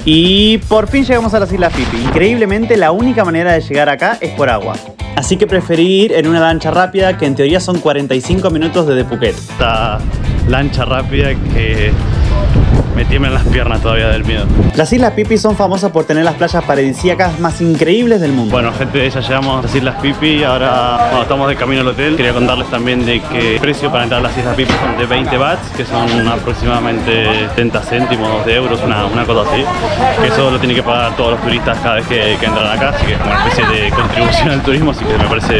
Y por fin llegamos a las Islas Phi. Increíblemente la única manera de llegar acá es por agua. Así que preferí ir en una lancha rápida que en teoría son 45 minutos desde Phuket. Esta lancha rápida que me tiemblan las piernas todavía del miedo. Las Islas Phi son famosas por tener las playas paradisíacas más increíbles del mundo. Bueno, gente, ya llegamos a las Islas Phi. Ahora estamos de camino al hotel. Quería contarles también de que el precio para entrar a las Islas Phi son de 20 bahts, que son aproximadamente 70 céntimos de euros, una cosa así. Que eso lo tienen que pagar todos los turistas cada vez que entran acá, así que es como una especie de contribución al turismo, así que me parece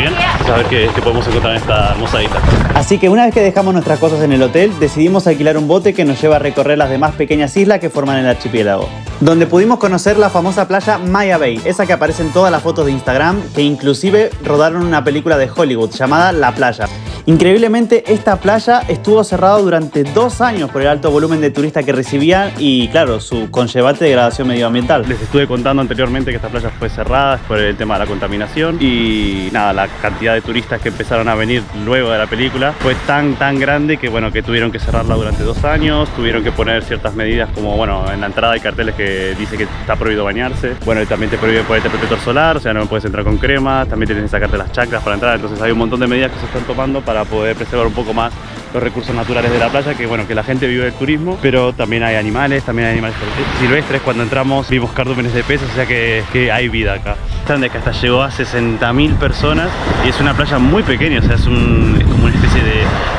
bien. Vamos a ver qué podemos encontrar en esta hermosa isla. Así que una vez que dejamos nuestras cosas en el hotel, decidimos alquilar un bote que nos lleva a recorrer las demás pequeñas islas que forman el archipiélago, donde pudimos conocer la famosa playa Maya Bay, esa que aparece en todas las fotos de Instagram, que inclusive rodaron una película de Hollywood llamada La Playa. Increíblemente, esta playa estuvo cerrada durante 2 años por el alto volumen de turistas que recibían y, claro, su conllevante degradación medioambiental. Les estuve contando anteriormente que esta playa fue cerrada por el tema de la contaminación y nada, la cantidad de turistas que empezaron a venir luego de la película fue tan grande que, bueno, que tuvieron que cerrarla durante 2 años, tuvieron que poner ciertas medidas como, bueno, en la entrada hay carteles que dice que está prohibido bañarse, bueno, y también te prohíbe ponerte protector solar, o sea, no puedes entrar con crema, también tienes que sacarte las chanclas para entrar, entonces hay un montón de medidas que se están tomando para poder preservar un poco más los recursos naturales de la playa, que bueno, que la gente vive del turismo, pero también hay animales silvestres. Cuando entramos vimos cardúmenes de peces, o sea que hay vida acá. Grande que hasta llegó a 60.000 personas y es una playa muy pequeña, o sea, es como una especie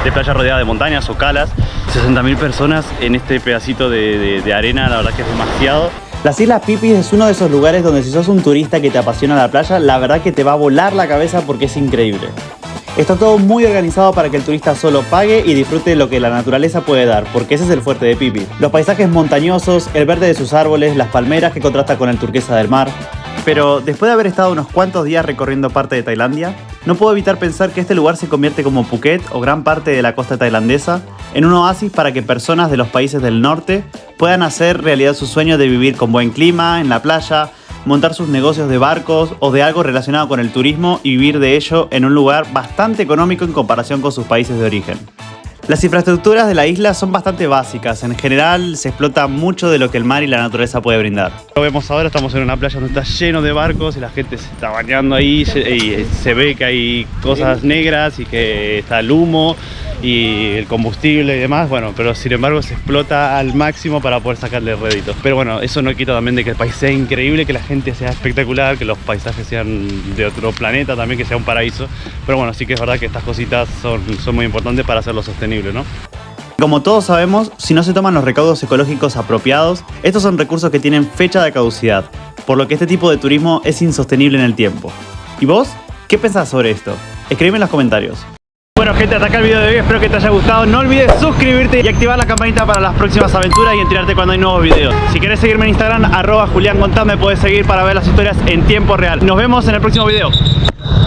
de playa rodeada de montañas o calas. 60.000 personas en este pedacito de arena, la verdad que es demasiado. Las Islas Phi es uno de esos lugares donde si sos un turista que te apasiona la playa, la verdad que te va a volar la cabeza porque es increíble. Está todo muy organizado para que el turista solo pague y disfrute lo que la naturaleza puede dar, porque ese es el fuerte de Phi Phi. Los paisajes montañosos, el verde de sus árboles, las palmeras que contrasta con el turquesa del mar. Pero después de haber estado unos cuantos días recorriendo parte de Tailandia, no puedo evitar pensar que este lugar se convierte como Phuket o gran parte de la costa tailandesa en un oasis para que personas de los países del norte puedan hacer realidad su sueño de vivir con buen clima, en la playa, montar sus negocios de barcos o de algo relacionado con el turismo y vivir de ello en un lugar bastante económico en comparación con sus países de origen. Las infraestructuras de la isla son bastante básicas, en general se explota mucho de lo que el mar y la naturaleza puede brindar. Lo vemos ahora, estamos en una playa donde está lleno de barcos y la gente se está bañando ahí y se ve que hay cosas negras y que está el humo y el combustible y demás, bueno, pero sin embargo se explota al máximo para poder sacarle rédito. Pero bueno, eso no quita también de que el país sea increíble, que la gente sea espectacular, que los paisajes sean de otro planeta también, que sea un paraíso. Pero bueno, sí que es verdad que estas cositas son muy importantes para hacerlo sostenible, ¿no? Como todos sabemos, si no se toman los recaudos ecológicos apropiados, estos son recursos que tienen fecha de caducidad, por lo que este tipo de turismo es insostenible en el tiempo. ¿Y vos? ¿Qué pensás sobre esto? Escríbeme en los comentarios. Bueno, gente, hasta acá el video de hoy, espero que te haya gustado. No olvides suscribirte y activar la campanita para las próximas aventuras y enterarte cuando hay nuevos videos. Si querés seguirme en Instagram, @JulianGontaz, me puedes seguir para ver las historias en tiempo real. Nos vemos en el próximo video.